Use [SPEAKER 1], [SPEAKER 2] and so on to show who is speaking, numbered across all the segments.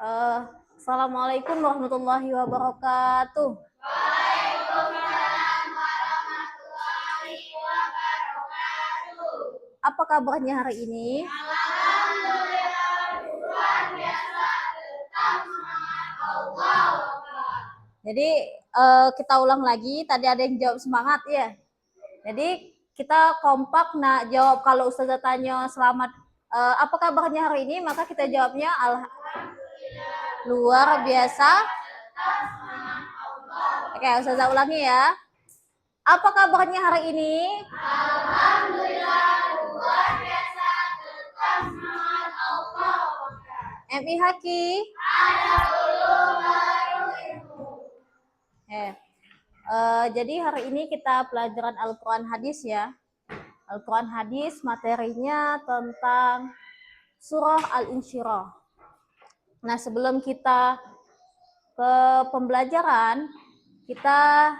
[SPEAKER 1] Eh, Assalamualaikum warahmatullahi wabarakatuh. Apa kabarnya hari ini? Jadi kita ulang lagi. Tadi ada yang jawab semangat ya. Jadi kita kompak nak jawab kalau Ustazah tanya selamat apa kabarnya hari ini, maka kita jawabnya luar biasa. Oke, Ustazah ulangi ya. Apa kabarnya hari ini? Alhamdulillah luar biasa, tetap semangat Allah. MI Haki. Jadi hari ini kita pelajaran Al-Quran hadis ya. Al-Quran hadis materinya tentang surah Al-Insyirah. Nah, sebelum kita ke pembelajaran, kita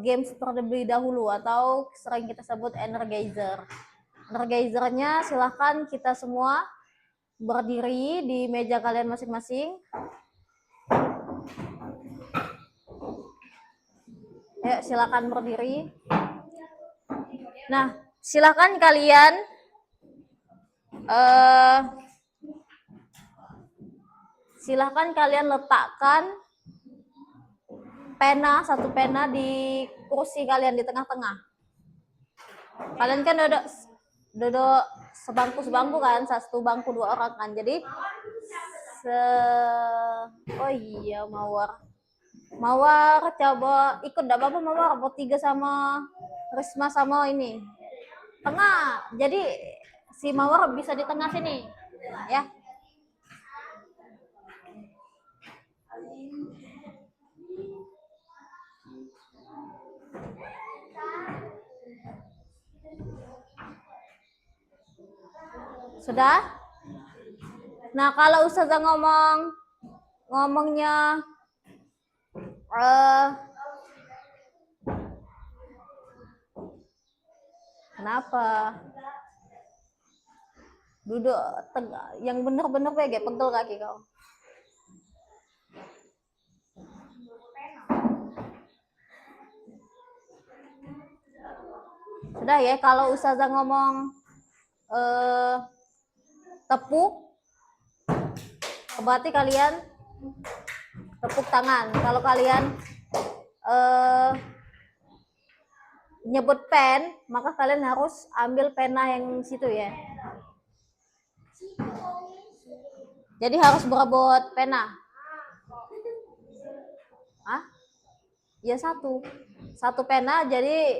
[SPEAKER 1] games terlebih dahulu atau sering kita sebut energizer. Energizernya silahkan kita semua berdiri di meja kalian masing-masing. Ayo silakan berdiri. Nah, silakan kalian letakkan satu pena di kursi kalian di tengah-tengah. Kalian kan duduk sebangku kan, satu bangku dua orang kan. Jadi oh iya Mawar coba ikut enggak apa-apa Mawar, bertiga sama Risma sama ini. Tengah. Jadi si Mawar bisa di tengah sini. Ya. Sudah? Nah, kalau Ustazah ngomongnya kenapa? Duduk yang bener-bener kayak pegel kaki kau. Sudah ya, kalau Ustazah ngomong tepuk, berarti kalian tepuk tangan. Kalau kalian nyebut pen, maka kalian harus ambil pena yang situ ya. Jadi harus berebut pena. Hah? Ya satu pena, jadi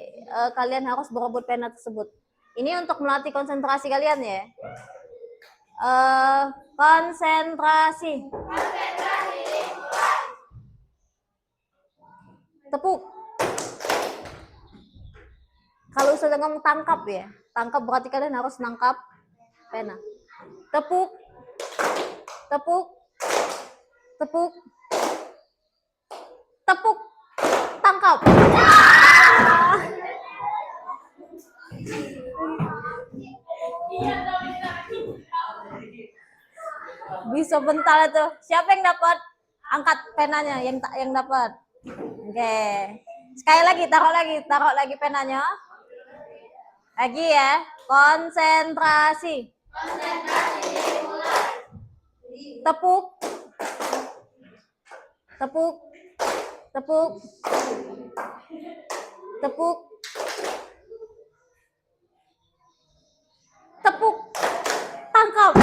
[SPEAKER 1] kalian harus berebut pena tersebut. Ini untuk melatih konsentrasi kalian ya. Konsentrasi. Tepuk. Kalau sudah ngomong tangkap ya, tangkap berarti kalian harus nangkap pena. Tepuk, tepuk, tepuk, tepuk, tangkap. Bisa bentar itu. Siapa yang dapat? Angkat penanya yang dapat. Oke. Sekali lagi taruh lagi penanya. Lagi ya. Konsentrasi. Tepuk. Tepuk. Tepuk. Tepuk. Tepuk. Tangkap.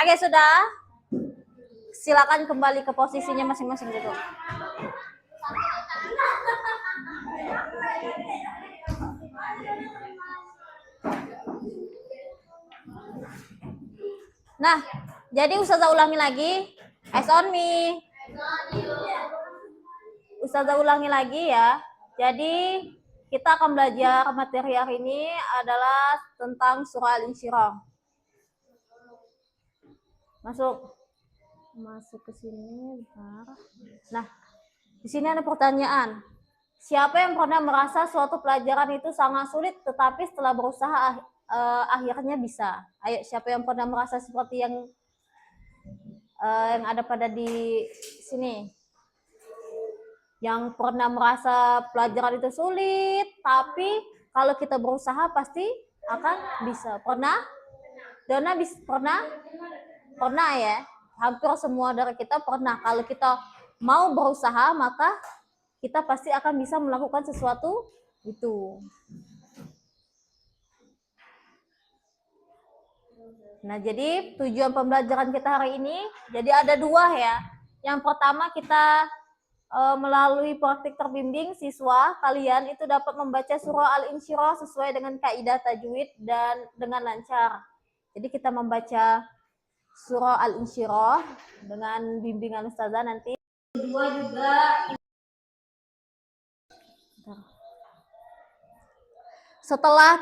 [SPEAKER 1] Oke, sudah. Silakan kembali ke posisinya masing-masing gitu. Nah, jadi Ustazah ulangi lagi. Eyes on me. Ustazah ulangi lagi ya. Jadi kita akan belajar materi hari ini adalah tentang surah Al-Insyirah. Masuk ke sini bentar. Nah, di sini ada pertanyaan. Siapa yang pernah merasa suatu pelajaran itu sangat sulit, tetapi setelah berusaha akhirnya bisa? Ayo, siapa yang pernah merasa seperti yang ada pada di sini? Yang pernah merasa pelajaran itu sulit, tapi kalau kita berusaha pasti akan bisa. Pernah? Dona pernah? Pernah ya? Hampir semua dari kita pernah. Kalau kita mau berusaha, maka kita pasti akan bisa melakukan sesuatu itu. Nah, jadi tujuan pembelajaran kita hari ini, jadi ada dua ya. Yang pertama kita melalui praktik terbimbing siswa kalian itu dapat membaca surah Al-Insyirah sesuai dengan kaidah tajwid dan dengan lancar. Jadi kita membaca surah Al-Insyirah dengan bimbingan ustazah nanti. Kedua juga setelah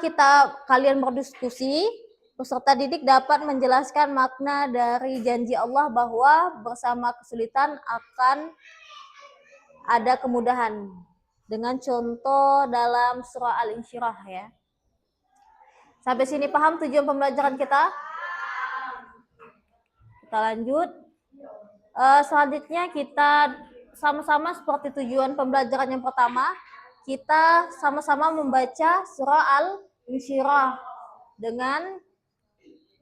[SPEAKER 1] kalian berdiskusi, peserta didik dapat menjelaskan makna dari janji Allah bahwa bersama kesulitan akan ada kemudahan. Dengan contoh dalam surah Al-Insyirah ya. Sampai sini paham tujuan pembelajaran kita? Kita lanjut. Selanjutnya kita sama-sama seperti tujuan pembelajaran yang pertama, kita sama-sama membaca surah Al-Insyirah dengan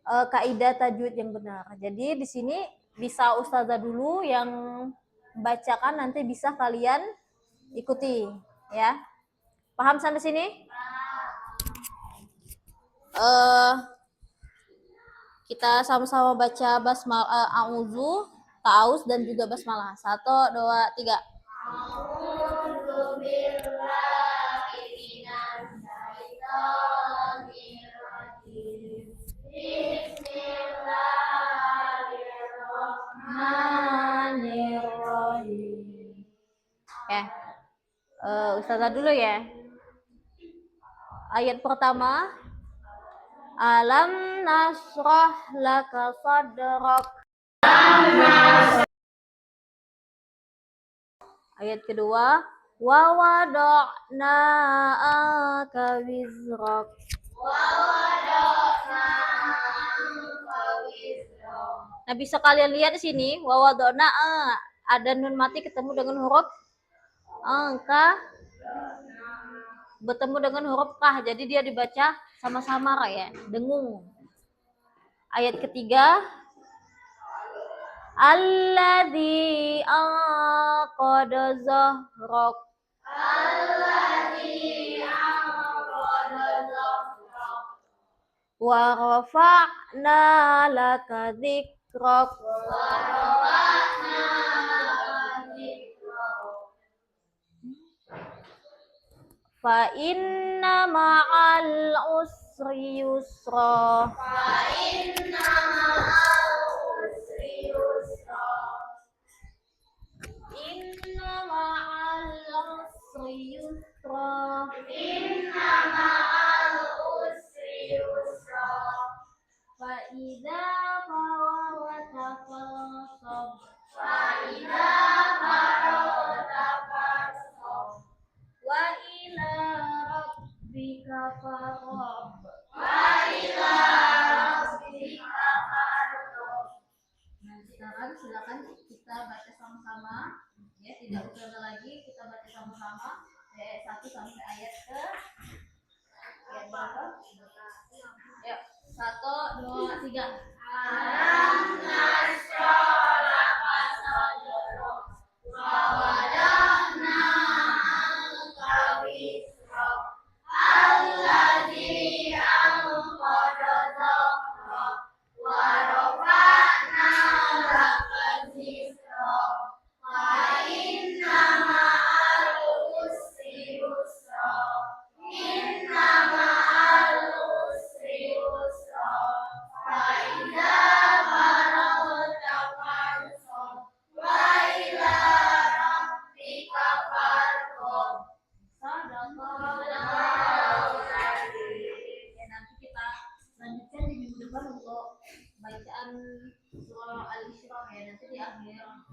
[SPEAKER 1] kaidah tajwid yang benar. Jadi di sini bisa ustazah dulu yang bacakan, nanti bisa kalian ikuti ya. Paham sampai sini? Kita sama-sama baca basmalah, a'udzu, ta'awuz dan juga basmalah. 1, 2, 3. Bismillahirrahmanirrahim. Ustazah dulu ya. Ayat pertama, alam nasrah laka sadrak. Ayat kedua, wa wada'na anka wizrak. Nah, bisa kalian lihat di sini, wa wada'na ada nun mati ketemu dengan huruf angka bertemu dengan huruf kah, jadi dia dibaca sama-sama ya, dengung. Ayat ketiga, alladzi anqadha zahrak. Wa rafa'na laka dzikrak. Fa inna ma'al usri yusra. Inna ma'al usri yusra. Fa idza faragta fansab. Wa ila rabbika farghab. Nah, sekarang silakan kita baca sama-sama ya, tidak usah lagi, kita baca sama-sama ayat 1 sampai ayat berapa? Yuk, 1, 2, 3. Alam nasrah laka sadrak wa wada'na anka wizrak alladzi anqadha dhahrak wa rafa'na laka dzikrak fa inna ma'al usri yusra. Inna ma'al usri yusra. Fa idza faragta fansab wa ila rabbika farghab. Ya, nanti kita lanjutkan di minggu depan untuk bacaan surah Al-Isra ya, nanti di akhir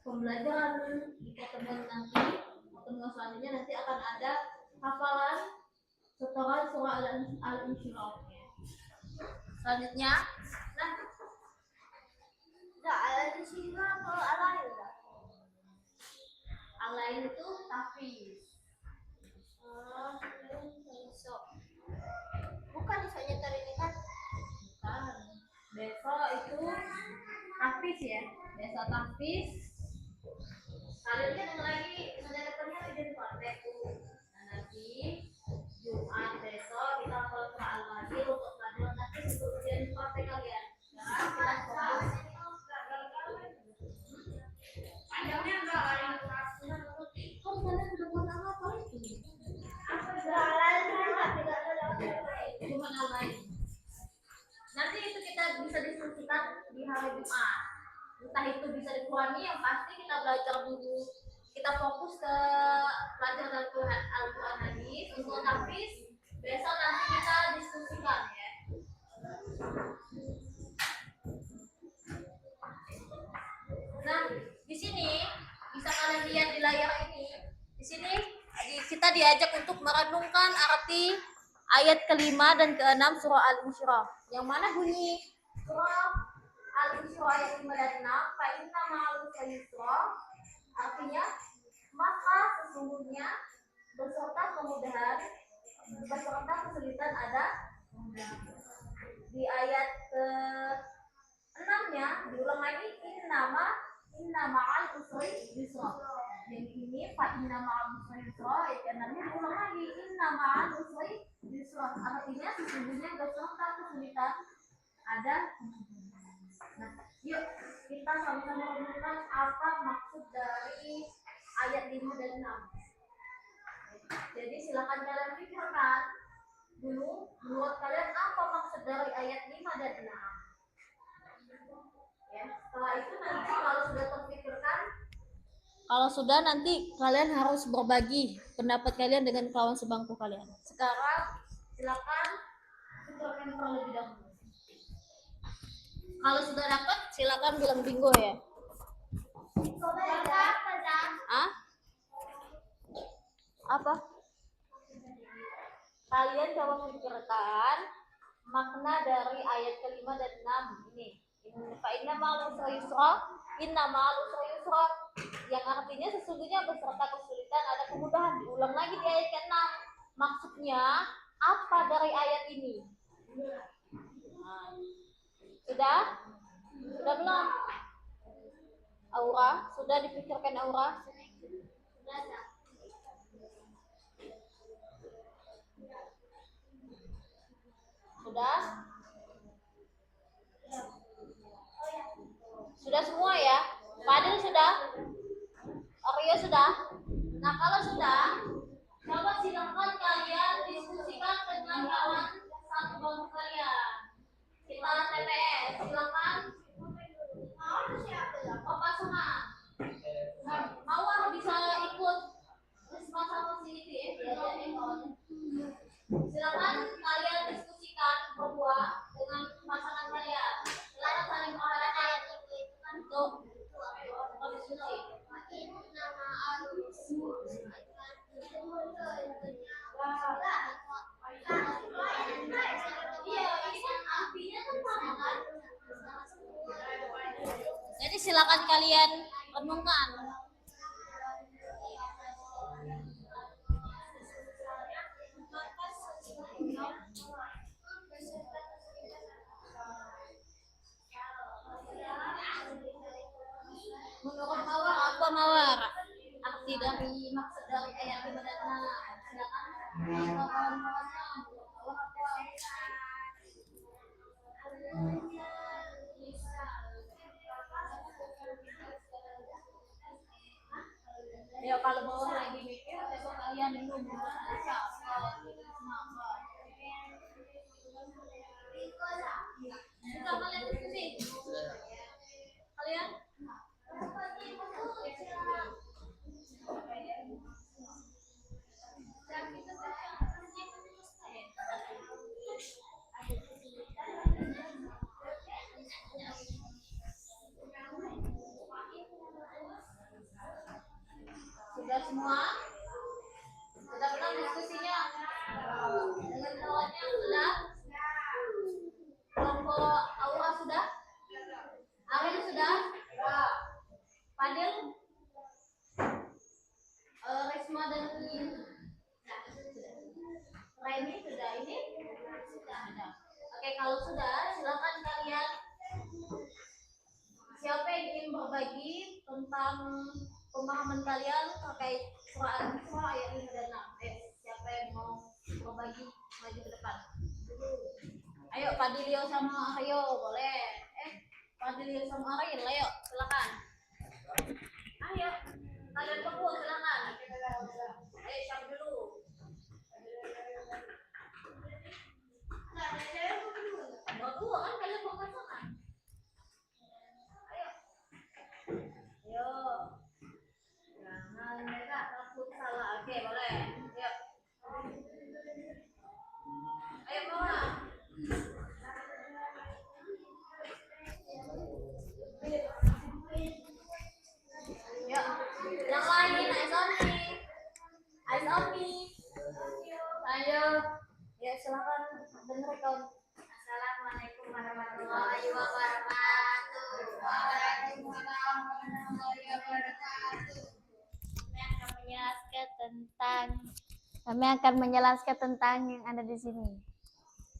[SPEAKER 1] pembelajaran di pertemuan nanti pertemuan selanjutnya nanti akan ada hafalan setoran surah Al-Insyirah. Selanjutnya, nah, Al-Insyirah kalau Al-Lail. Al-Lail itu tahfiz. Besok. Bukan misalnya tadi ini kan. Bukan. Besok itu tahfiz ya. Besok tahfiz. Kalian kan lagi menjadikannya jadi praktek tuh. Nah, nanti Jumat besok kita hafal Quran lagi untuk pelajaran nanti untuk ujian praktek kalian. Sekarang kita fokus. Panjangnya enggak ada yang kurang. Kok kalian sudah buat apa itu? Apa jualan cuma online. Nanti itu kita bisa diskusikan di hari Jumat. Entah itu bisa dikurangi, yang pasti kita belajar dulu. Kita fokus ke pelajaran Al-Quran hadis untuk tahfiz. Besok nanti kita diskusikan ya. Nah, di sini bisa kalian lihat di layar ini. Di sini kita diajak untuk merenungkan arti ayat kelima dan keenam surah Al-Insyirah. Yang mana bunyi surah Al-Insyirah ayat 5 dan 6, fa inna ma'al usri yusra, artinya maka sesungguhnya beserta kemudahan, beserta kesulitan ada. Di ayat ke-6-nya diulang lagi, inna ma'al usri yusra. Yang ini fa inna ma'al usri yusra, ayat ke-6-nya diulang lagi, inna ma'al usri yusra, artinya sesungguhnya beserta kesulitan ada. Nah, yuk kita sama-sama renungkan apa maksud dari ayat 5 dan 6. Jadi silakan kalian pikirkan dulu menurut kalian apa maksud dari ayat 5 dan 6. Ya, setelah itu nanti kalau sudah nanti kalian harus berbagi pendapat kalian dengan kawan sebangku kalian. Sekarang silakan pikirkan terlebih dahulu. Kalau sudah dapat, silakan bilang bingo ya. Hah? Apa? Kalian coba memikirkan makna dari ayat kelima dan 6 ini. Fa inna ma'al usri yusra, inna ma'al usri yusra, yang artinya sesungguhnya beserta kesulitan ada kemudahan. Diulang lagi di ayat ke-6. Maksudnya apa dari ayat ini? Nah, sudah belum? Aura, sudah dipikirkan Aura? Sudah? Sudah semua ya? Fadil sudah? Arya sudah? Nah, kalau sudah, coba silakan kalian diskusikan dengan kawan satu bangku kalian. Kita TPS, silakan. Bapak sama. Mawar bisa ikut Risma sama si itu ya, silakan kalian diskusikan berdua dengan pasangan kalian. Silakan saling mengarahkan untuk diskusi. Iya, ini kan artinya kan sama kan? Jadi silakan kalian renungkan. Menurut Mawar apa Mawar? Arti dari maksud dari ayat 5 dan 6. Silakan. Ya kalau Mawar lagi mikir, coba kalian dulu siapa? Sudah kalian diskusi? Kalian? Sudah semua? Kalau sudah, silakan kalian. Siapa yang ingin berbagi tentang pemahaman kalian terkait surah Al-Isra ayat 5 dan 6? Siapa yang mau berbagi maju ke depan? Ayo Pak Dilio sama Aryo boleh. Pak Dilio sama Aryo, ayo silakan. Ayo, kalian berdua silakan. Ayo siapa dulu? Berdua kan kalian berpasangan. Ayo. Ayo. Jangan mereka takut salah. Oke, boleh. Ayo. Ayo, Mama. Yuk. Yang lain, Ais Oni. Ais Oni. Ayo. Ya, silakan dengar kawan. Assalamualaikum warahmatullahi wabarakatuh. Waalaikumsalam warahmatullahi wabarakatuh. Kami akan menjelaskan tentang yang ada di sini.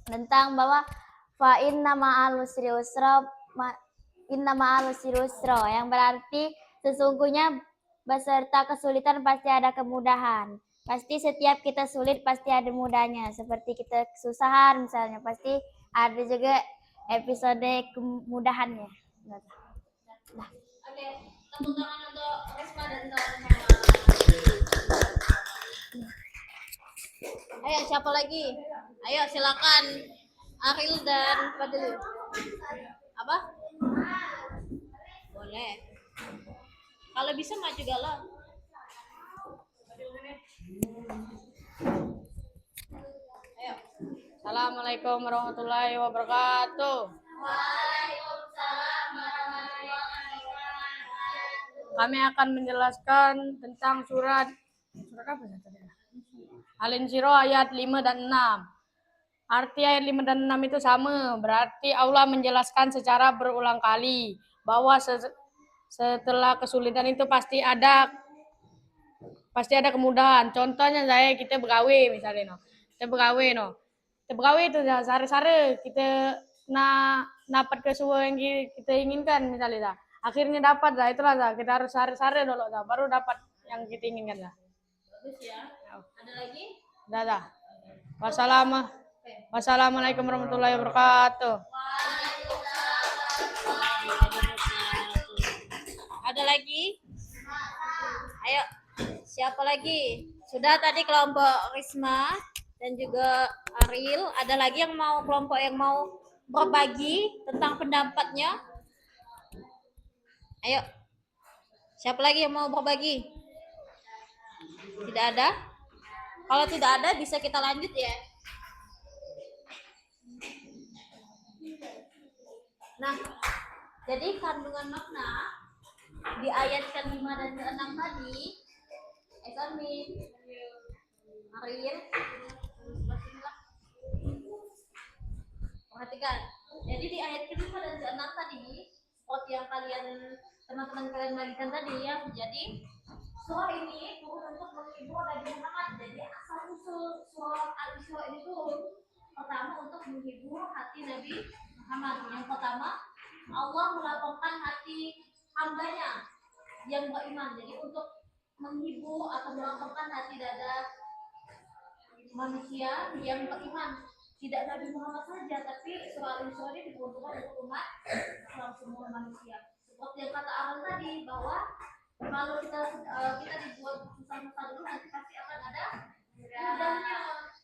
[SPEAKER 1] Tentang bahwa fa inna ma'al usri usra, inna ma'al usri usra, yang berarti sesungguhnya beserta kesulitan pasti ada kemudahan. Pasti setiap kita sulit pasti ada mudahnya. Seperti kita kesusahan misalnya, pasti ada juga episode kemudahannya. Nah. Oke, tepuk tangan untuk Resma dan kawan-kawan. Ayo, siapa lagi? Ayo, silakan. Aril dan Fadil. Apa? Boleh. Kalau bisa maju galau. Ayo.
[SPEAKER 2] Assalamualaikum warahmatullahi wabarakatuh.
[SPEAKER 1] Waalaikumsalam warahmatullahi wabarakatuh.
[SPEAKER 2] Kami akan menjelaskan tentang surat apa ya tadi? Al-Insyirah ayat 5 dan 6. Arti ayat 5 dan 6 itu sama, berarti Allah menjelaskan secara berulang kali bahwa setelah kesulitan itu pasti ada kemudahan. Contohnya kita begawe misalnya no. Kita begawe itu sare-sare kita dapat kesuai yang kita inginkan misalnya dah. Akhirnya dapat dah, itulah dah. Kita harus sare-sare dulu dah, baru dapat yang kita inginkan dah.
[SPEAKER 1] Bagus ya. Ada lagi?
[SPEAKER 2] Dah. Wassalamualaikum warahmatullahi wabarakatuh.
[SPEAKER 1] Ada lagi? Ayo, siapa lagi? Sudah tadi kelompok Risma dan juga Aril. Ada lagi yang mau kelompok yang mau berbagi tentang pendapatnya? Ayo. Siapa lagi yang mau berbagi? Tidak ada? Kalau tidak ada bisa kita lanjut ya. Nah, jadi kandungan makna di ayat ke-5 dan ke-6 tadi, Ekonomi, Aril, perhatikan. Jadi di ayat ke-5 dan ke-6 tadi, seperti yang teman-teman kalian bagikan tadi ya. Jadi surah ini turun untuk menghibur Nabi Muhammad. Jadi asal usul surah Al-Isra ini turun pertama untuk menghibur hati Nabi Muhammad. Yang pertama, Allah melapangkan hati hambanya yang beriman. Jadi untuk menghibur atau melapangkan hati dada manusia yang beriman. Tidak Nabi Muhammad saja, tapi surah Al-Isra ini diperuntukkan untuk umat Islam semua manusia. Seperti yang kata Aron tadi, bahwa kalau kita dibuat susah-susah dulu, nanti pasti akan ada mudahnya.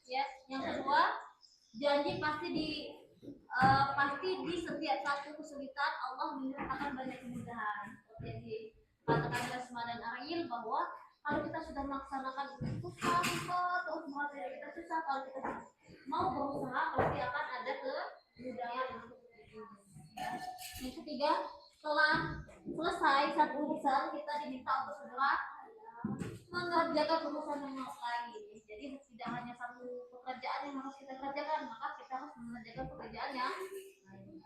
[SPEAKER 1] Ya. Yang kedua, janji pasti di setiap satu kesulitan Allah menyertakan banyak kemudahan. Jadi katakan Resma dan Aril bahwa kalau kita sudah melaksanakan itu susah terus mengajar kita susah, kalau kita mau berusaha pasti akan ada kemudahan untuk itu. Ya. Yang ketiga, setelah selesai satu urusan kita diminta untuk segera mengerjakan urusan yang lain. Jadi tidak hanya satu pekerjaan yang harus kita kerjakan, maka kita harus mengerjakan pekerjaan yang lain.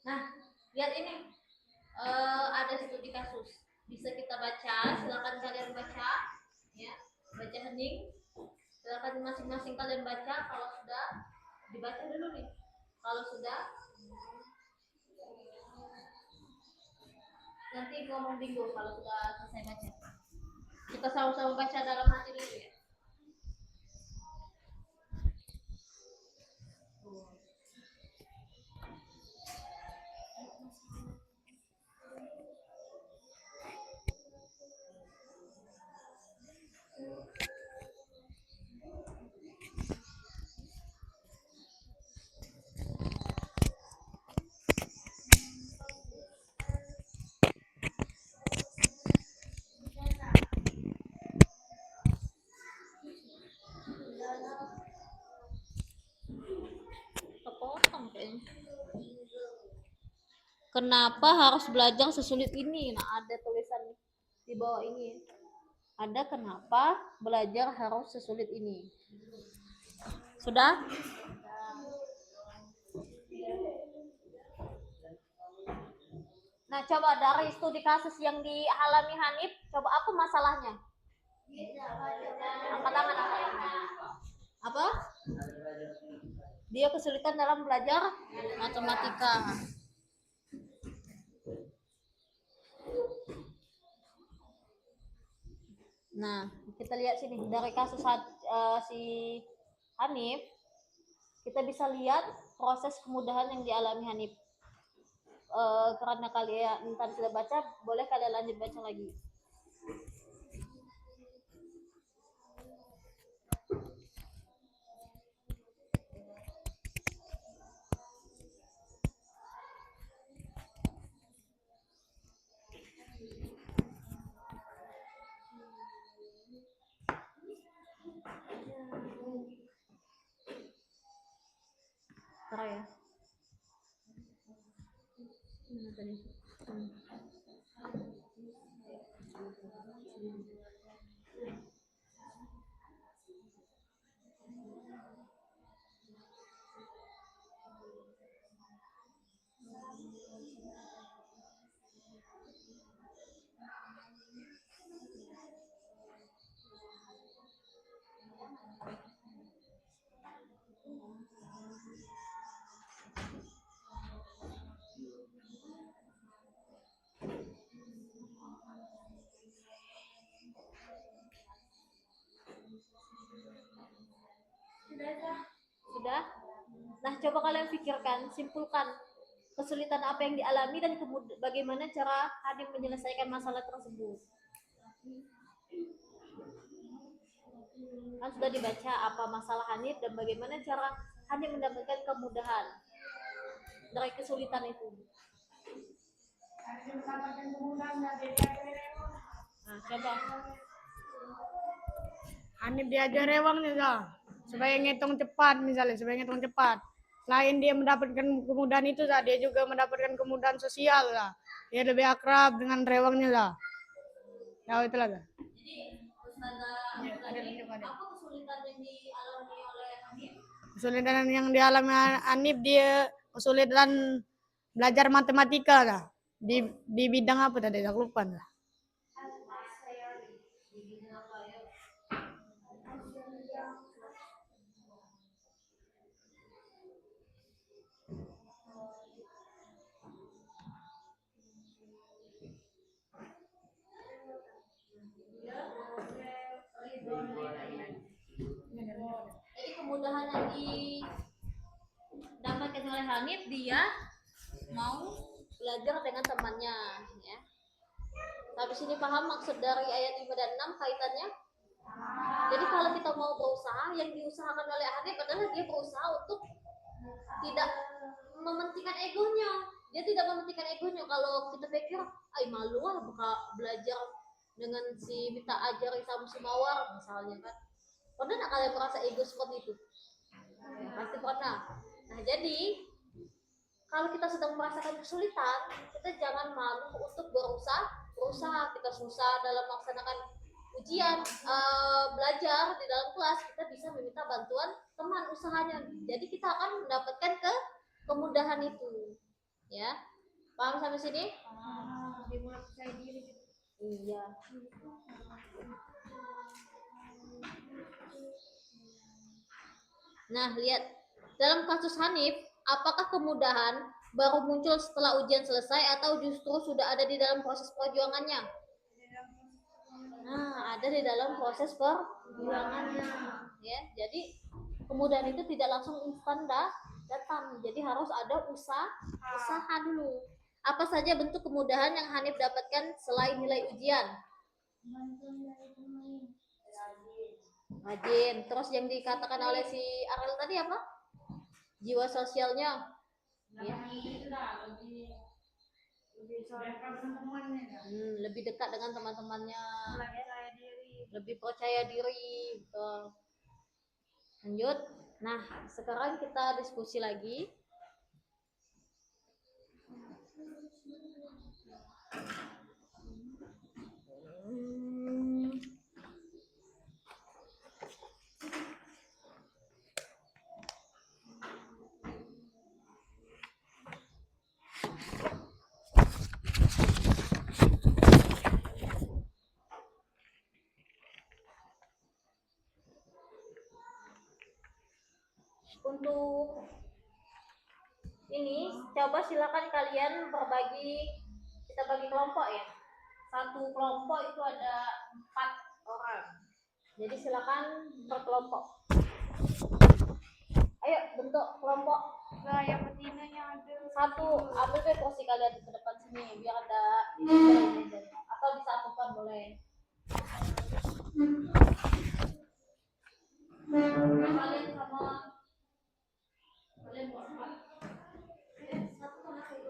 [SPEAKER 1] Nah, lihat ini ada studi kasus, bisa kita baca. Silakan kalian baca, ya, baca hening. Silakan masing-masing kalian baca kalau sudah. Dibaca dulu nih. Kalau sudah, nanti ngomong bingung kalau sudah selesai baca. Kita sama-sama baca dalam hati dulu ya. Kepotong kayaknya. Kenapa harus belajar sesulit ini? Nah, ada tulisan di bawah ini. Ada kenapa belajar harus sesulit ini. Sudah? Nah, coba dari studi kasus yang dialami Hanif, coba apa masalahnya? Angkat tangan, angkat tangan. Apa? Dia kesulitan dalam belajar matematika. Nah, kita lihat sini dari kasus si Hanif, kita bisa lihat proses kemudahan yang dialami Hanif. Karena kalian tadi sudah baca, boleh kalian lanjut baca lagi. Bentar ya. Mana tadi? Sudah? Nah, coba kalian pikirkan, simpulkan kesulitan apa yang dialami dan bagaimana cara Hanif menyelesaikan masalah tersebut. Kan sudah dibaca apa masalah Hanif dan bagaimana cara Hanif mendapatkan kemudahan dari kesulitan itu. Nah, coba.
[SPEAKER 2] Hanif diajar rewang nih supaya ngitung cepat misalnya, supaya ngitung cepat. Selain dia mendapatkan kemudahan itu, dia juga mendapatkan kemudahan sosial lah. Dia lebih akrab dengan rewangnya lah. Ya itulah.
[SPEAKER 1] Jadi, apa kesulitan yang dialami oleh Hanif?
[SPEAKER 2] Kesulitan yang dialami Hanif, dia kesulitan belajar matematika lah. Di bidang apa tadi? Aku lupa lah.
[SPEAKER 1] Jadi kemudahan yang didapatkan oleh Hanif, dia mau belajar dengan temannya, ya. Habis ini paham maksud dari ayat 5 dan 6 kaitannya? Jadi kalau kita mau berusaha, yang diusahakan oleh Hanif adalah dia berusaha untuk tidak mementingkan egonya. Dia tidak mementingkan egonya. Kalau kita pikir, malu lah belajar dengan si minta ajari sama si Mawar misalnya kan. Pernah nggak kalian merasa ego seperti itu? Ya, pasti pernah. Nah, jadi kalau kita sedang merasakan kesulitan, kita jangan malu untuk berusaha. Kita susah dalam melaksanakan ujian, belajar di dalam kelas, kita bisa meminta bantuan teman usahanya. Jadi kita akan mendapatkan kemudahan itu. Ya, paham sampai sini?
[SPEAKER 2] Dimulai percaya diri.
[SPEAKER 1] Iya. Nah, lihat Dalam kasus Hanif, apakah kemudahan baru muncul setelah ujian selesai atau justru sudah ada di dalam proses perjuangannya? Nah, ada di dalam proses perjuangannya. Ya, jadi kemudahan itu tidak langsung instan datang. Jadi harus ada usaha dulu. Apa saja bentuk kemudahan yang Hanif dapatkan selain nilai ujian? Rajin. Terus yang dikatakan oleh si Arel tadi apa? Jiwa sosialnya. Ya. Lebih dekat dengan teman-temannya, lebih percaya diri. Betul. Lanjut. Nah, sekarang kita diskusi lagi. Untuk ini, coba silakan kalian kita bagi kelompok ya. Satu kelompok itu ada 4 orang. Jadi silakan per kelompok. Ayo bentuk kelompok.
[SPEAKER 2] Yang betinanya ada.
[SPEAKER 1] Satu, ambil deh posisi kalian ke depan sini biar ada atau disatukan boleh. Kalian sama kalian berempat. Satu sama satu.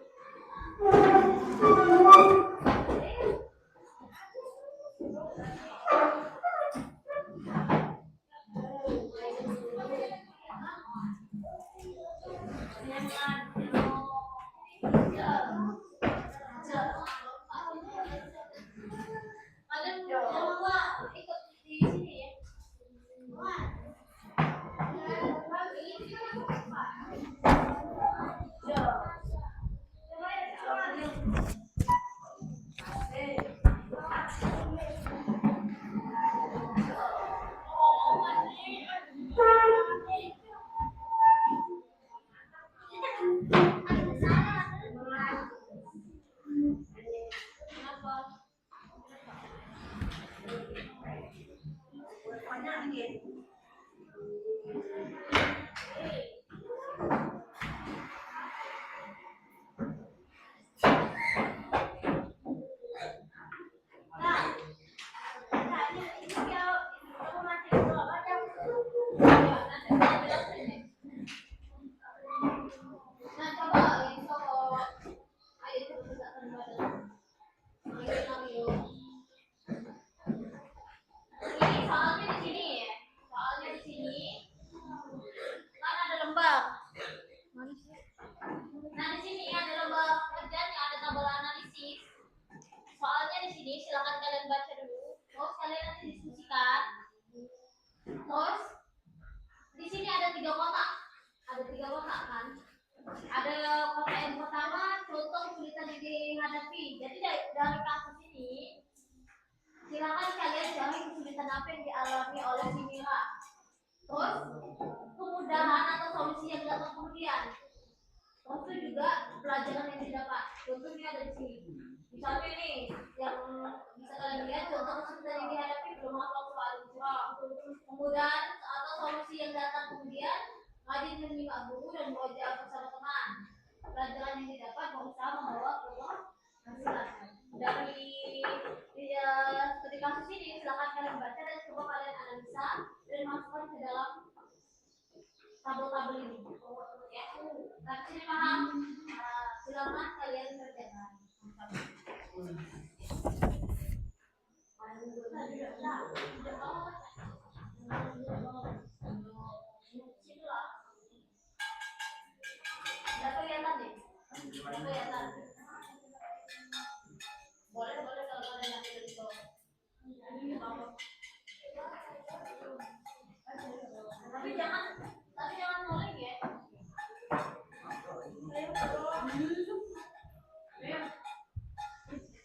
[SPEAKER 1] Silakan kalian baca dulu, terus kalian nanti diskusikan. Terus di sini ada 3 kotak. Ada 3 kotak kan? Ada kotak yang pertama contoh kesulitan yang dihadapi. Jadi dari kasus ini silakan kalian cari kesulitan apa yang dialami oleh si Mira. Terus kemudahan atau solusi yang datang kemudian. Terus itu juga pelajaran yang didapat. Contohnya ada di sini. Misalnya nih yang bisa kalian lihat contoh kesulitan yang dihadapi belum hafal soal kemudahan atau solusi yang datang kemudian, rajin menyimak guru dan belajar bersama teman. Pelajaran yang didapat berusaha membawa keluar hasil. Dari studi kasus ini silakan kalian baca dan coba kalian analisa dan masukkan ke dalam tabel-tabel ini. Ya, tapi ini paham? Silakan kalian kerjakan. Udah kelihatan nih? Udah kelihatan. Boleh kalau kalian nanti dari bawah. Tapi jangan noleng ya.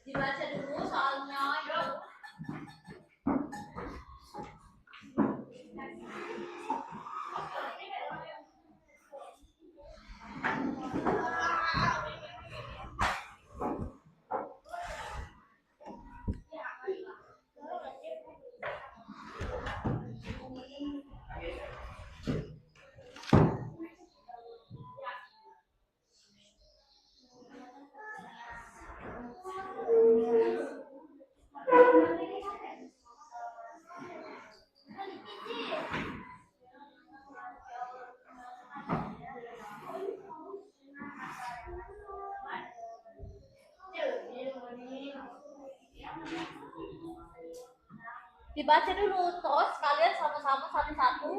[SPEAKER 1] Dibaca dulu soalnya. dibaca dulu, terus kalian sama-sama satu-satu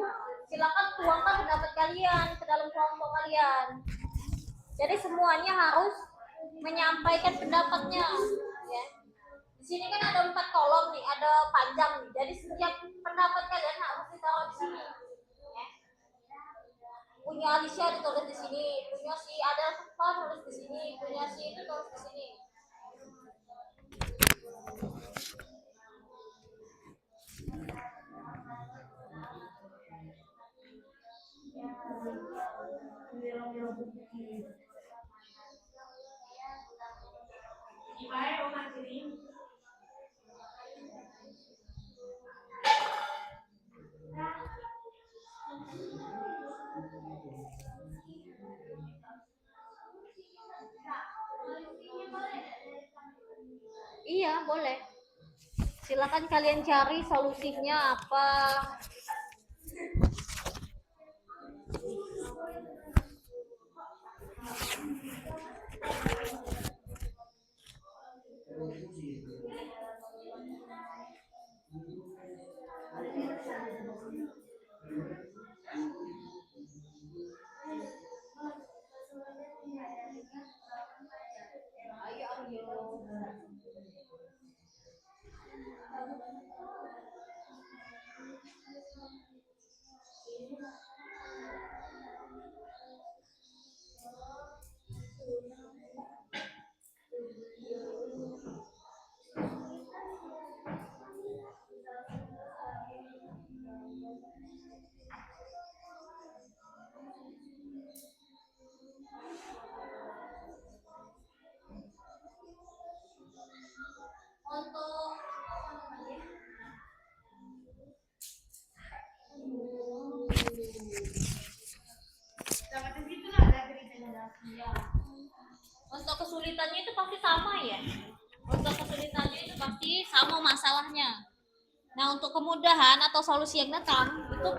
[SPEAKER 1] silakan tuangkan pendapat kalian ke dalam kelompok kalian. Jadi semuanya harus menyampaikan pendapatnya, ya. Di sini kan ada 4 kolom nih, ada panjang nih. Jadi setiap pendapat kalian harus ditaruh di sini. Ya. Punya Alicia ditulis di sini, punya si ada tulis di sini, punya si itu tulis di sini. Iya, boleh. Silakan kalian cari solusinya apa. Untuk untuk kesulitannya itu pasti sama ya. Untuk kesulitannya itu pasti sama masalahnya. Nah, untuk kemudahan atau solusi yang datang itu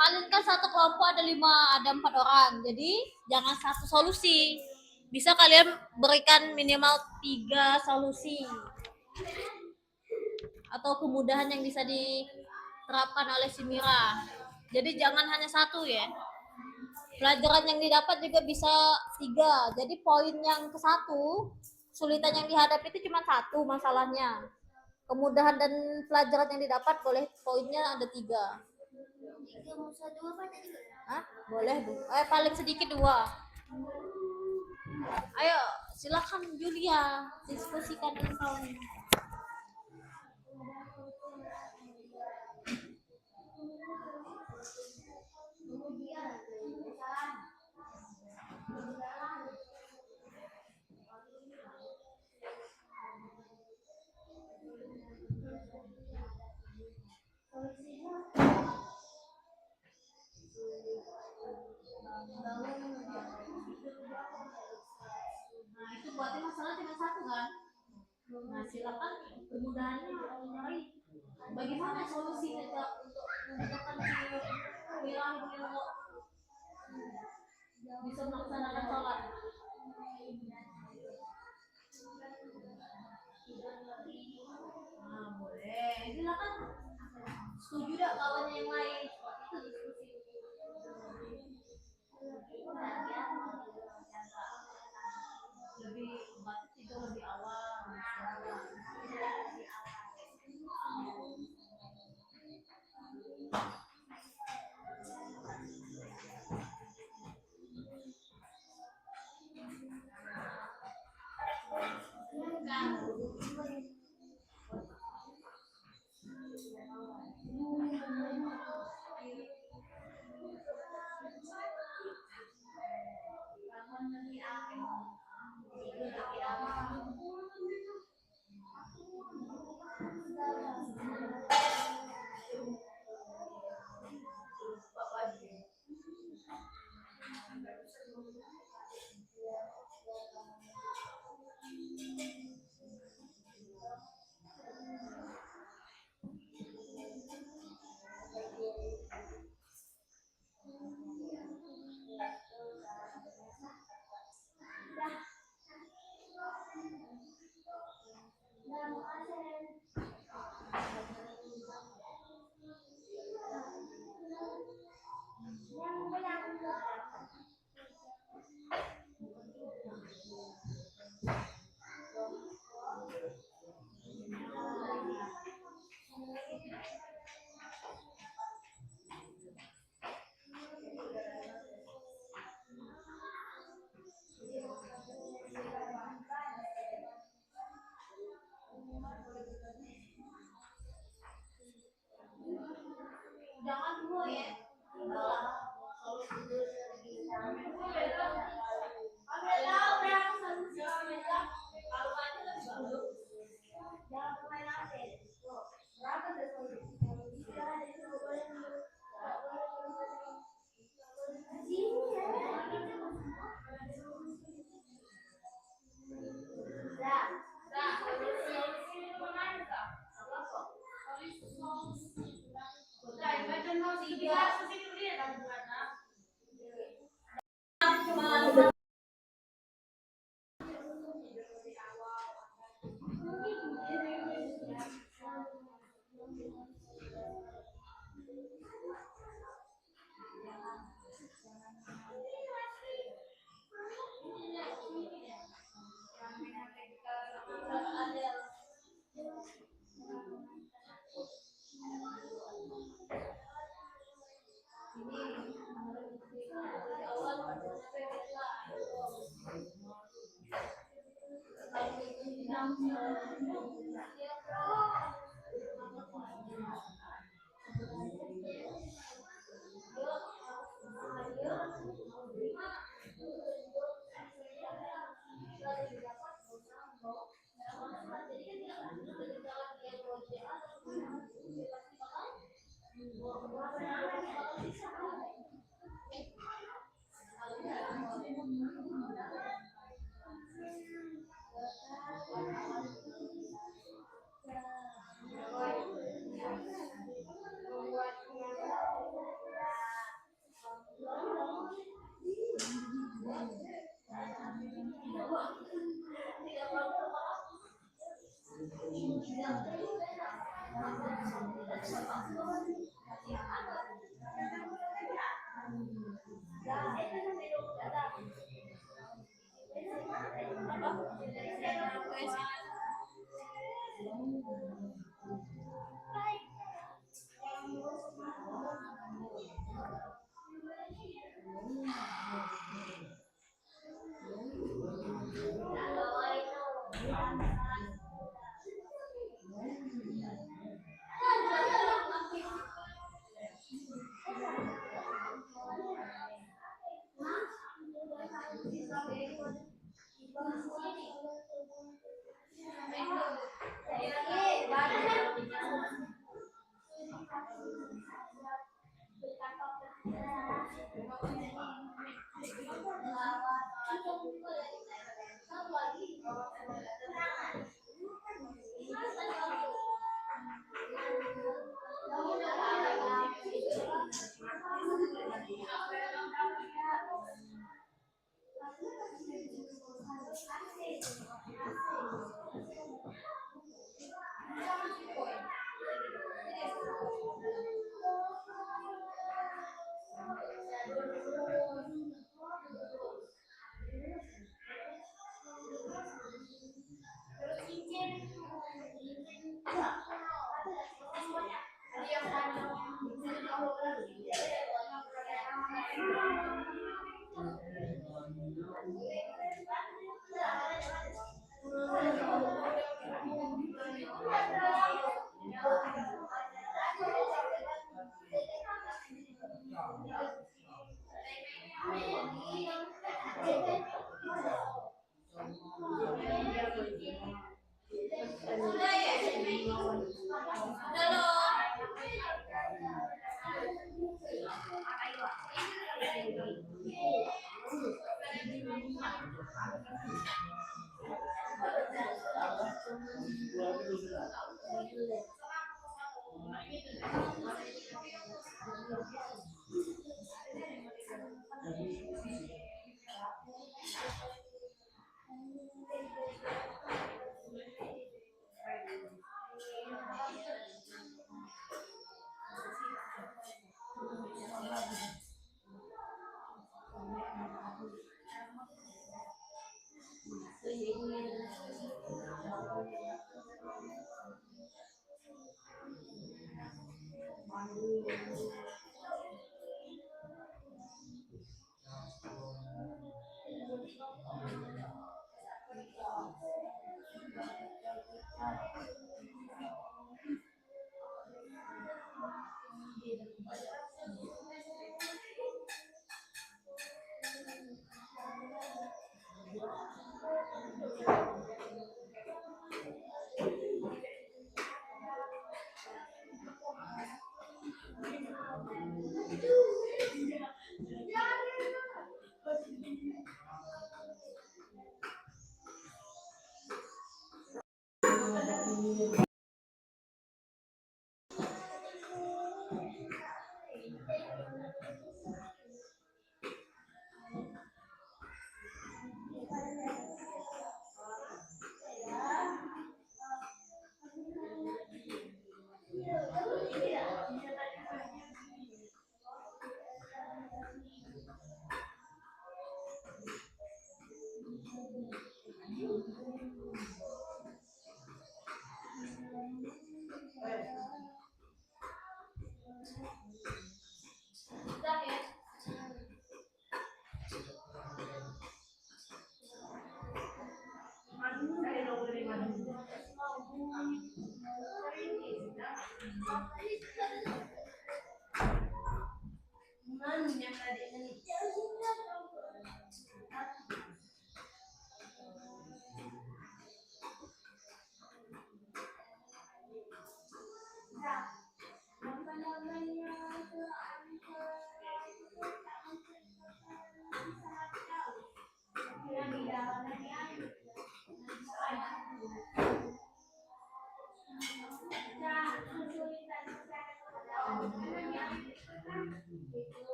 [SPEAKER 1] kalian kan satu kelompok ada 4 orang. Jadi jangan satu solusi. Bisa kalian berikan minimal 3 solusi atau kemudahan yang bisa diterapkan oleh si Mira. Jadi jangan hanya satu ya. Pelajaran yang didapat juga bisa 3. Jadi poin yang ke satu, kesulitan yang dihadapi itu cuma satu masalahnya. Kemudahan dan pelajaran yang didapat boleh poinnya ada 3. Hah? Boleh, Bu. Paling sedikit 2. Ayo, silakan Julia diskusikan dengan kawan. Nah, itu buatnya masalah cuma satu kan? Nah, silakan kemudahannya nyari bagaimana solusinya untuk memudahkan si Mira bisa melaksanakan sholat. Nah, boleh. Silakan setuju dah kawannya yang lain. Itu diskusi. Lebih batas itu lebih awal.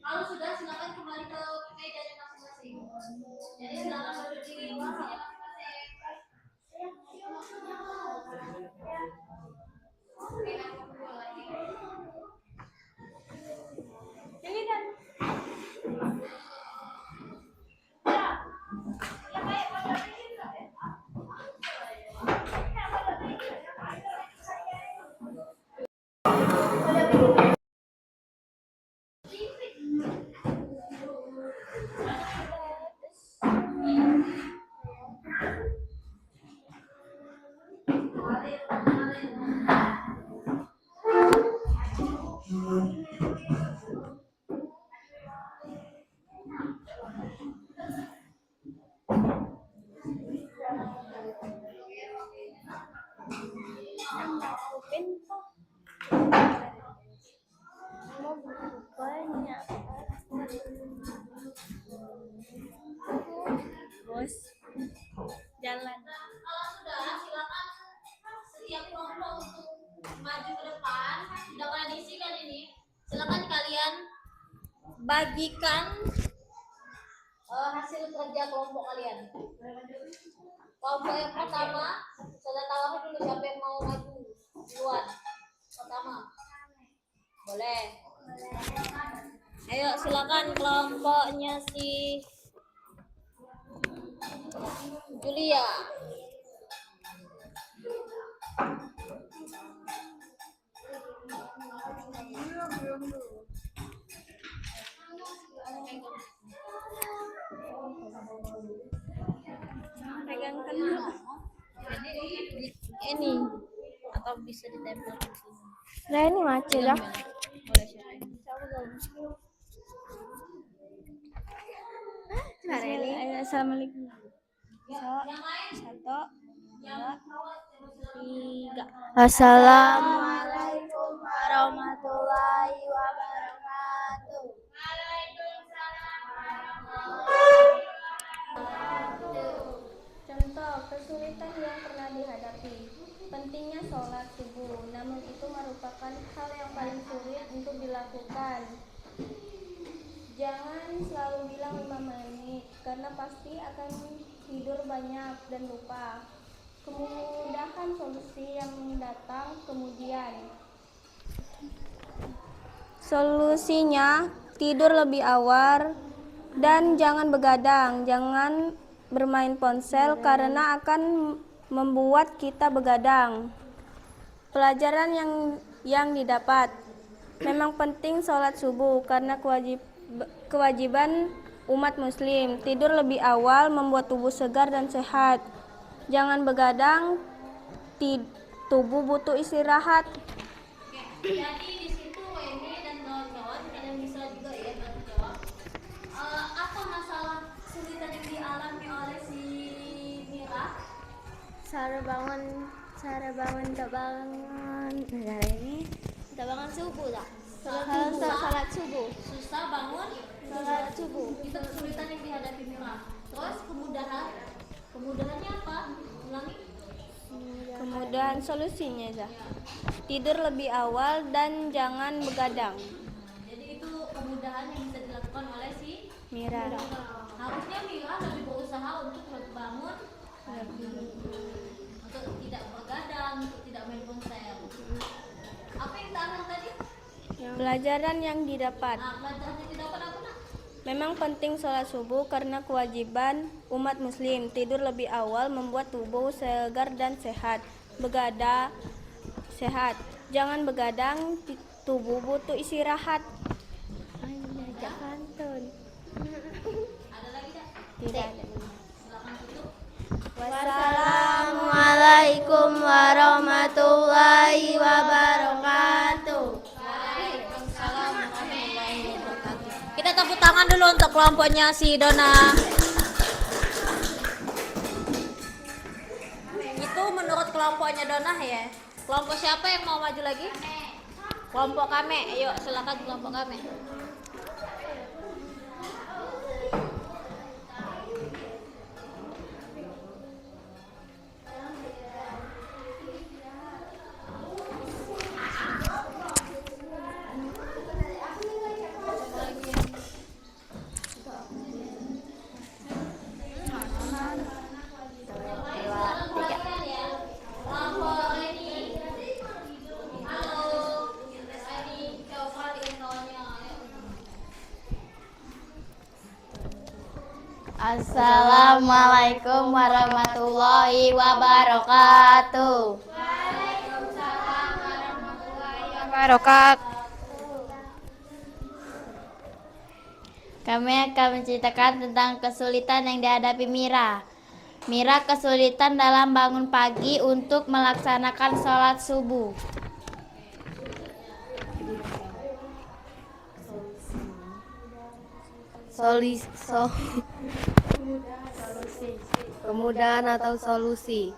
[SPEAKER 1] Kalau sudah silakan kembali ke mejanya masing-masing. Jadi silakan duduk di kursinya masing-masing. Ini kan.
[SPEAKER 3] Bos, jalan.
[SPEAKER 1] Kalau sudah silakan setiap kelompok untuk maju ke depan. Sudah kalian isikan ini. Silakan kalian bagikan hasil kerja kelompok kalian. Kelompok yang pertama, saya tawarin dulu siapa yang mau maju duluan. Pertama, boleh. Ayo silakan kelompoknya si Julia.
[SPEAKER 3] Pegangkan dulu.
[SPEAKER 1] Ini atau bisa ditempel di sini.
[SPEAKER 3] Nah ini macet ya.
[SPEAKER 1] Boleh silakan.
[SPEAKER 3] Assalamualaikum. Satu, dua, tiga. Assalamualaikum warahmatullahi wabarakatuh. Contoh kesulitan yang pernah dihadapi. Pentingnya sholat subuh, namun itu merupakan hal yang paling sulit untuk dilakukan. Jangan selalu bilang 5 menit, karena pasti akan tidur banyak dan lupa. Kemudahan solusi yang datang kemudian. Solusinya, tidur lebih awal dan jangan begadang, jangan bermain ponsel karena akan membuat kita begadang. Pelajaran yang didapat. Memang penting sholat subuh karena kewajiban umat muslim. Tidur lebih awal membuat tubuh segar dan sehat. Jangan begadang, tubuh butuh istirahat.
[SPEAKER 1] Jadi di situ Wendy dan kawan-kawan kalian bisa juga ya bantu jawab. Apa masalah kesulitan yang dialami oleh si Mira?
[SPEAKER 3] Cara bangun subuh lah. Salat subuh.
[SPEAKER 1] Susah bangun.
[SPEAKER 3] Salat subuh.
[SPEAKER 1] Itu kesulitan yang dihadapi Mira. Terus kemudahannya apa? Ulangi.
[SPEAKER 3] Kemudian solusinya ya. Tidur lebih awal dan jangan begadang.
[SPEAKER 1] Jadi itu kemudahan yang bisa dilakukan oleh si
[SPEAKER 3] Mira.
[SPEAKER 1] Harusnya Mira lebih berusaha untuk bangun, untuk tidak begadang, untuk tidak main ponsel. Apa yang tak tadi?
[SPEAKER 3] Pelajaran yang didapat.
[SPEAKER 1] Pelajaran yang didapat apa nak?
[SPEAKER 3] Memang penting sholat subuh karena kewajiban umat muslim. Tidur lebih awal membuat tubuh segar dan sehat. Sehat. Jangan begadang, tubuh butuh istirahat.
[SPEAKER 1] Ada lagi tak?
[SPEAKER 3] Tidak ada.
[SPEAKER 1] Silakan tutup.
[SPEAKER 3] Wassalamualaikum warahmatullahi wabarakatuh.
[SPEAKER 1] Waalaikumsalam tepuk tangan dulu untuk kelompoknya si Dona. Itu menurut kelompoknya Dona ya. Kelompok siapa yang mau maju lagi? Kelompok kami. Ayo silakan kelompok kami.
[SPEAKER 4] Assalamualaikum warahmatullahi wabarakatuh. Kami akan menceritakan tentang kesulitan yang dihadapi Mira. Mira kesulitan dalam bangun pagi untuk melaksanakan sholat subuh.
[SPEAKER 5] Kemudahan atau solusi.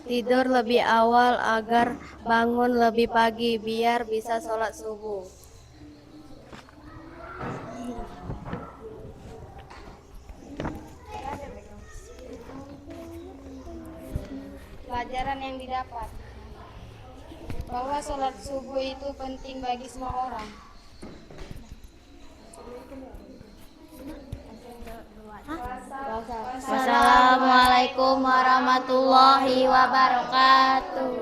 [SPEAKER 5] Tidur lebih awal agar bangun lebih pagi biar bisa sholat subuh.
[SPEAKER 4] Pelajaran yang didapat bahwa sholat subuh itu penting bagi semua orang. Wassalamualaikum warahmatullahi wabarakatuh.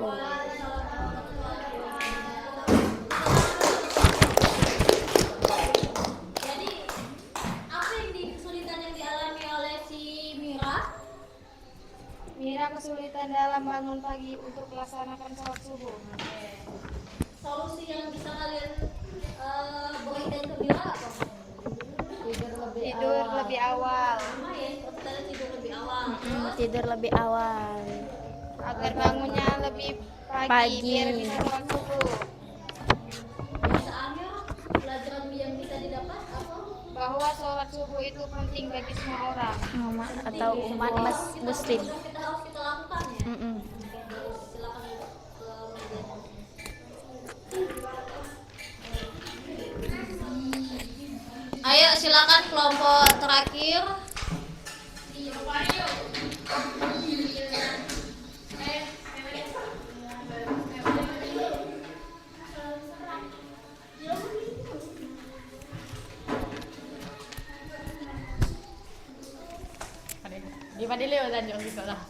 [SPEAKER 1] Jadi apa yang kesulitan yang dialami oleh si Mira?
[SPEAKER 4] Mira kesulitan dalam bangun pagi untuk melaksanakan sholat subuh.
[SPEAKER 1] Solusi yang bisa kalian berikan ke Mira apa?
[SPEAKER 4] Tidur lebih awal
[SPEAKER 1] Sama ya, kita tidur lebih awal.
[SPEAKER 5] Tidur lebih awal
[SPEAKER 4] agar bangunnya lebih pagi. Biar bisa sholat subuh.
[SPEAKER 1] Biasaannya pelajaran yang bisa didapat apa?
[SPEAKER 4] Bahwa sholat subuh itu penting bagi semua orang.
[SPEAKER 5] atau umat muslim.
[SPEAKER 1] Kita harus kita lakukan ya. Silakan ke meja. Ayo silakan kelompok terakhir.
[SPEAKER 2] Di Padilio dan Jom juga lah.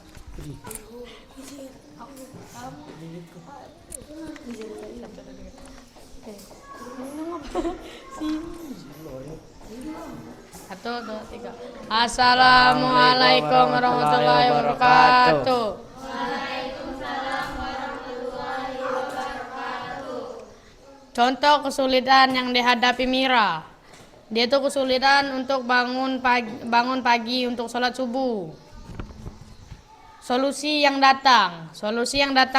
[SPEAKER 2] Satu, dua, tiga. Assalamualaikum warahmatullahi wabarakatuh. Contoh kesulitan yang dihadapi Mira. Dia tuh kesulitan untuk bangun pagi untuk sholat subuh. Solusi yang datang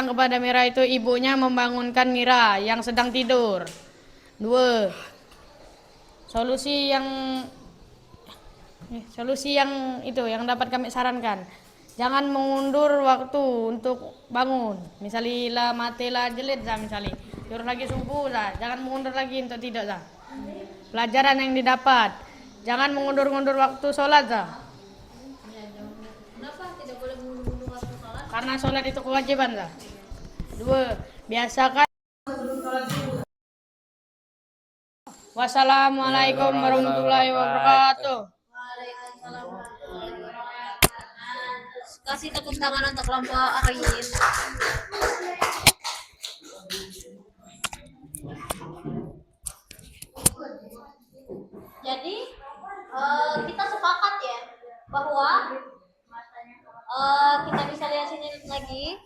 [SPEAKER 2] kepada Mira itu ibunya membangunkan Mira yang sedang tidur. 2. Solusi yang itu yang dapat kami sarankan. Jangan mengundur waktu untuk bangun. Misalnya matilah jelid lah misalnya. Tidur lagi subuh lah, jangan mengundur lagi untuk tidur lah. Pelajaran yang didapat, jangan mengundur-undur waktu sholat lah.
[SPEAKER 1] Kenapa tidak boleh menunggu waktu sholat?
[SPEAKER 2] Karena sholat itu kewajiban lah. 2. Biasakan. Wassalamualaikum warahmatullahi wabarakatuh.
[SPEAKER 1] Waalaikumsalam warahmatullahi wabarakatuh. Kasih tepuk tangan untuk kelompok Arin. Jadi kita sepakat ya bahwa kita bisa lihat sini lagi.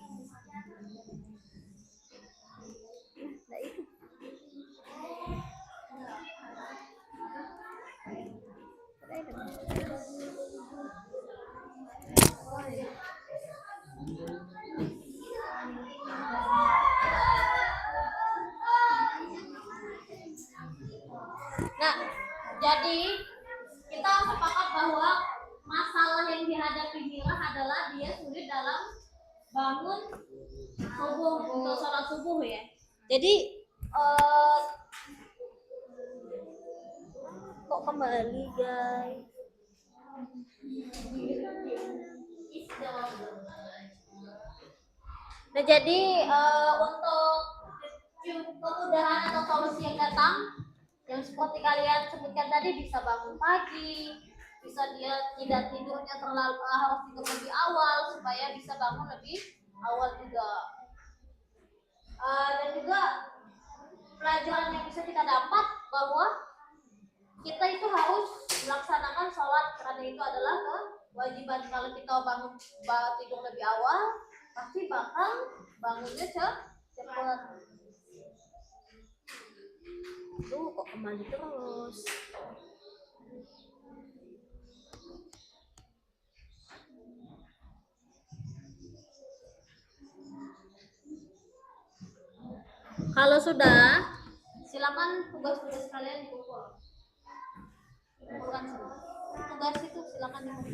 [SPEAKER 1] Nah, Jadi kita sepakat bahwa masalah yang dihadapi Mira adalah dia sulit dalam bangun subuh untuk sholat subuh ya. Jadi kok kembali guys? Nah jadi untuk kemudahan atau solusi yang datang yang seperti kalian sebutkan tadi, bisa bangun pagi, bisa dia tidak tidurnya terlalu harus tidur lebih awal supaya bisa bangun lebih awal juga. Dan juga pelajaran yang bisa kita dapat bahwa kita itu harus melaksanakan sholat karena itu adalah kewajiban. Kalau kita bangun tidur lebih awal pasti bakal bangunnya cepat. Tuh kok kembali terus. Kalau sudah, silakan tugas-tugas kalian dikumpul. Kumpulkan semua. Tugas itu silakan dikumpul.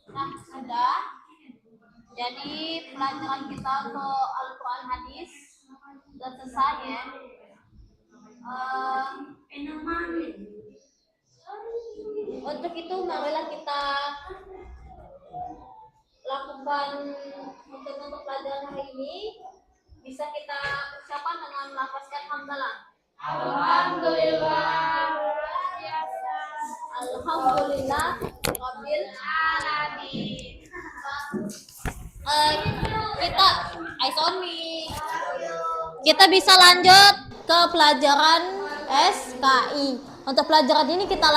[SPEAKER 1] Nah, sudah. Jadi pelajaran kita ke Al-Quran hadis sudah selesai ya. Untuk itu marilah kita lakukan untuk pelajaran hari ini. Bisa kita ucapkan dengan melafazkan hamdalah. Alhamdulillah Rabbil Alamin. Kita bisa lanjut ke pelajaran SKI. Untuk pelajaran ini kita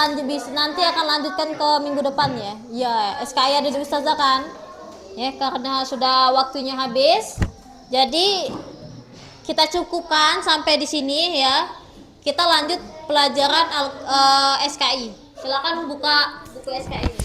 [SPEAKER 1] nanti akan lanjutkan ke minggu depan ya. Ya, SKI ada di Ustazah kan? Ya, karena sudah waktunya habis. Jadi kita cukupkan sampai di sini ya. Kita lanjut pelajaran SKI. Silakan buka buku SKI.